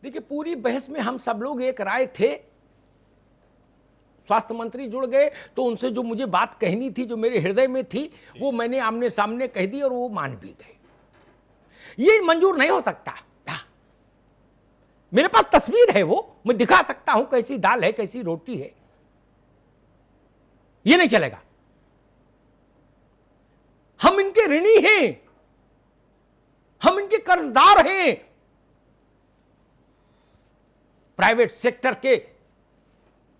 देखिए, पूरी बहस में हम सब लोग एक राय थे। स्वास्थ्य मंत्री जुड़ गए तो उनसे जो मुझे बात कहनी थी, जो मेरे हृदय में थी, वो मैंने आमने सामने कह दी और वो मान भी गए। ये मंजूर नहीं हो सकता। मेरे पास तस्वीर है, वो मैं दिखा सकता हूं, कैसी दाल है, कैसी रोटी है। ये नहीं चलेगा। हम इनके ऋणी हैं, हम इनके कर्जदार हैं। प्राइवेट सेक्टर के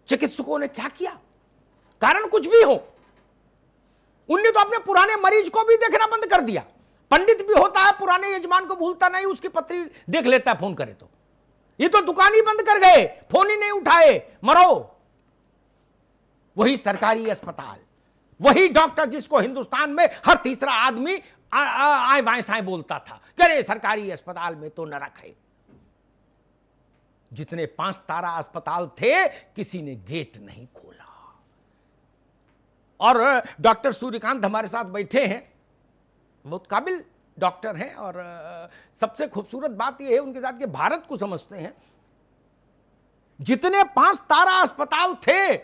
चिकित्सकों ने क्या किया, कारण कुछ भी हो, उनने तो अपने पुराने मरीज को भी देखना बंद कर दिया। पंडित भी होता है, पुराने यजमान को भूलता नहीं, उसकी पत्री देख लेता है फोन करे तो। ये तो दुकान ही बंद कर गए, फोन ही नहीं उठाए, मरो। वही सरकारी अस्पताल, वही डॉक्टर जिसको हिंदुस्तान में हर तीसरा आदमी आए बाएं साएं बोलता था, कह रहे सरकारी अस्पताल में तो नरक है। जितने 5 तारा अस्पताल थे, किसी ने गेट नहीं खोला। और डॉक्टर सूर्यकांत हमारे साथ बैठे हैं, बहुत काबिल डॉक्टर हैं, और सबसे खूबसूरत बात यह है उनके साथ कि भारत को समझते हैं। जितने 5 तारा अस्पताल थे,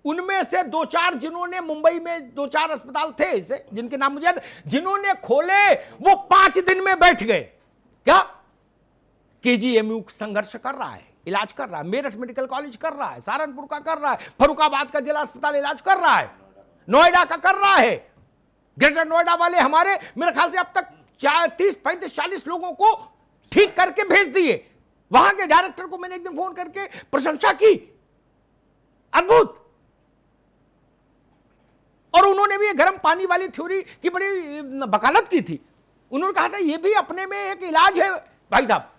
उनमें से 2-4 जिन्होंने, मुंबई में 2-4 अस्पताल थे ऐसे जिनके नाम मुझे याद, जिन्होंने खोले वो 5 दिन में बैठ गए। क्या? केजीएमयू संघर्ष कर रहा है, इलाज कर रहा है, मेरठ मेडिकल कॉलेज कर रहा है, सहारनपुर का कर रहा है, फर्रुखाबाद का जिला अस्पताल इलाज कर रहा है, नोएडा का कर रहा है। ग्रेटर नोएडा वाले हमारे मेरे ख्याल से अब तक 30-35-40 लोगों को ठीक करके भेज दिए। वहां के डायरेक्टर को मैंने एक दिन फोन करके प्रशंसा की, अद्भुत। और उन्होंने भी गर्म पानी वाली थ्योरी की बड़ी वकालत की थी। उन्होंने कहा था ये भी अपने में एक इलाज है भाई साहब।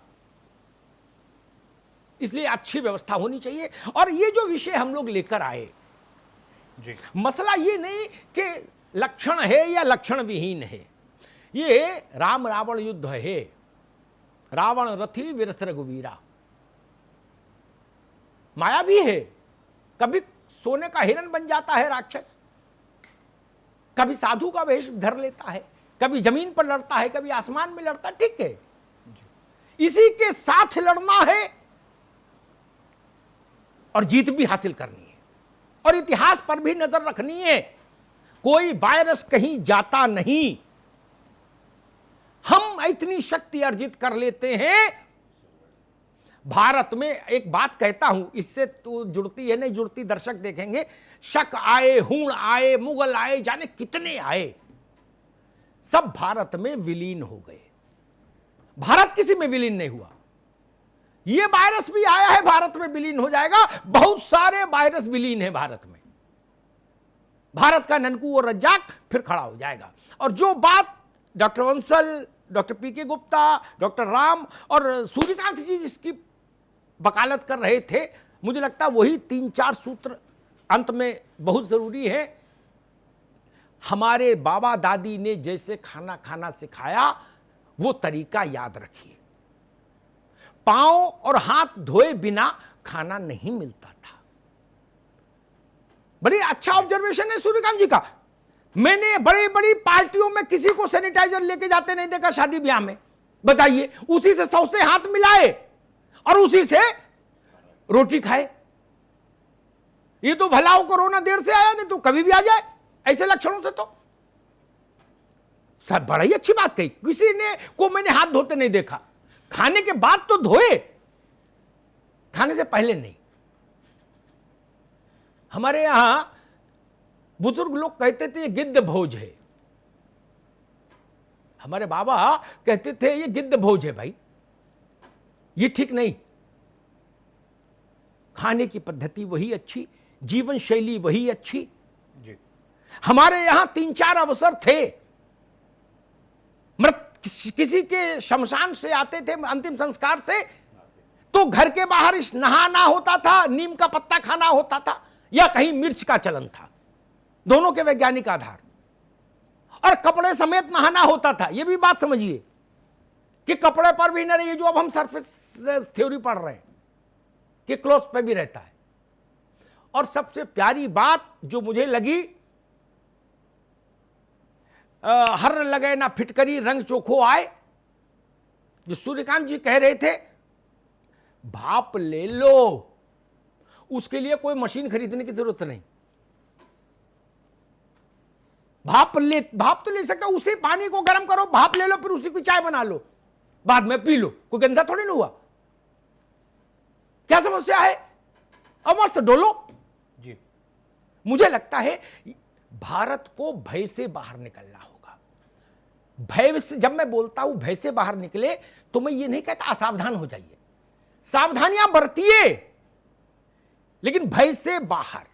इसलिए अच्छी व्यवस्था होनी चाहिए। और ये जो विषय हम लोग लेकर आए जी, मसला ये नहीं कि लक्षण है या लक्षण विहीन है, ये राम रावण युद्ध है। रावण रथी विरथ रघुवीरा, माया भी है। कभी सोने का हिरण बन जाता है राक्षस, कभी साधु का वेश धर लेता है, कभी जमीन पर लड़ता है, कभी आसमान में लड़ता है। ठीक है, इसी के साथ लड़ना है और जीत भी हासिल करनी है, और इतिहास पर भी नजर रखनी है। कोई वायरस कहीं जाता नहीं। हम इतनी शक्ति अर्जित कर लेते हैं। भारत में एक बात कहता हूं, इससे तो जुड़ती है नहीं जुड़ती दर्शक देखेंगे। शक आए, हूण आए, मुगल आए, जाने कितने आए, सब भारत में विलीन हो गए। भारत किसी में विलीन नहीं हुआ। ये वायरस भी आया है, भारत में विलीन हो जाएगा। बहुत सारे वायरस विलीन है भारत में। भारत का ननकू और रज्जाक फिर खड़ा हो जाएगा। और जो बात डॉक्टर वंसल, डॉक्टर पीके गुप्ता, डॉक्टर राम और सूर्यकांत जी जिसकी वकालत कर रहे थे, मुझे लगता है वही 3-4 सूत्र अंत में बहुत जरूरी है। हमारे बाबा दादी ने जैसे खाना खाना सिखाया, वो तरीका याद रखिए। पांव और हाथ धोए बिना खाना नहीं मिलता था। बड़ी अच्छा ऑब्जर्वेशन है सूर्यकांत जी का। मैंने बड़ी बड़ी पार्टियों में किसी को सैनिटाइजर लेके जाते नहीं देखा, शादी ब्याह में। बताइए, उसी से 100 से हाथ मिलाए और उसी से रोटी खाए। ये तो भला हो कोरोना देर से आया, नहीं तो कभी भी आ जाए ऐसे लक्षणों से। तो सब बड़ा ही अच्छी बात कही, किसी ने को मैंने हाथ धोते नहीं देखा। खाने के बाद तो धोए, खाने से पहले नहीं। हमारे यहां बुजुर्ग लोग कहते थे ये गिद्ध भोज है। हमारे बाबा कहते थे ये गिद्ध भोज है। भाई ये ठीक नहीं। खाने की पद्धति वही अच्छी, जीवन शैली वही अच्छी जी। हमारे यहां 3-4 अवसर थे, मृत किसी के शमशान से आते थे, अंतिम संस्कार से, तो घर के बाहर नहाना होता था, नीम का पत्ता खाना होता था, या कहीं मिर्च का चलन था। दोनों के वैज्ञानिक आधार। और कपड़े समेत नहाना होता था। यह भी बात समझिए कि कपड़े पर भी न रहिए, जो अब हम सरफेस थ्योरी पढ़ रहे हैं कि क्लोथ पे भी रहता है। और सबसे प्यारी बात जो मुझे लगी, हर लगे ना फिटकरी रंग चोखो आए, जो सूर्यकांत जी कह रहे थे, भाप ले लो। उसके लिए कोई मशीन खरीदने की जरूरत नहीं। भाप तो ले सकता, उसी पानी को गर्म करो, भाप ले लो, फिर उसी की चाय बना लो, बाद में पी लो, कोई गंदा थोड़ी ना हुआ। क्या समस्या है? अब मस्त डोलो जी। मुझे लगता है भारत को भय से बाहर निकलना होगा। भय से, जब मैं बोलता हूं भय से बाहर निकले, तो मैं ये नहीं कहता असावधान हो जाइए, सावधानियां बरतिए, लेकिन भय से बाहर।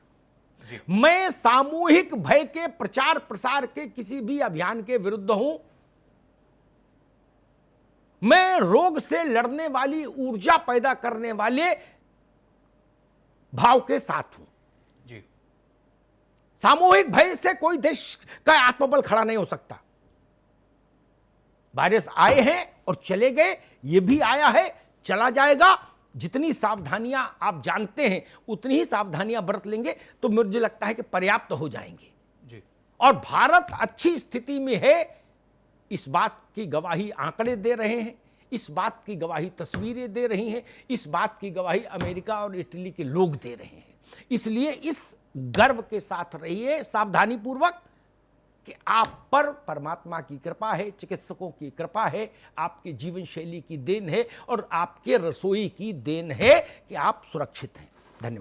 मैं सामूहिक भय के प्रचार प्रसार के किसी भी अभियान के विरुद्ध हूं। मैं रोग से लड़ने वाली, ऊर्जा पैदा करने वाले भाव के साथ हूं जी। सामूहिक भय से कोई देश का आत्मबल खड़ा नहीं हो सकता। वायरस आए हैं और चले गए, ये भी आया है, चला जाएगा। जितनी सावधानियां आप जानते हैं उतनी ही सावधानियां बरत लेंगे तो मुझे लगता है कि पर्याप्त हो जाएंगे जी। और भारत अच्छी स्थिति में है, इस बात की गवाही आंकड़े दे रहे हैं, इस बात की गवाही तस्वीरें दे रही हैं, इस बात की गवाही अमेरिका और इटली के लोग दे रहे हैं। इसलिए इस गर्व के साथ रहिए सावधानी पूर्वक कि आप पर परमात्मा की कृपा है, चिकित्सकों की कृपा है, आपकी जीवन शैली की देन है और आपके रसोई की देन है कि आप सुरक्षित हैं।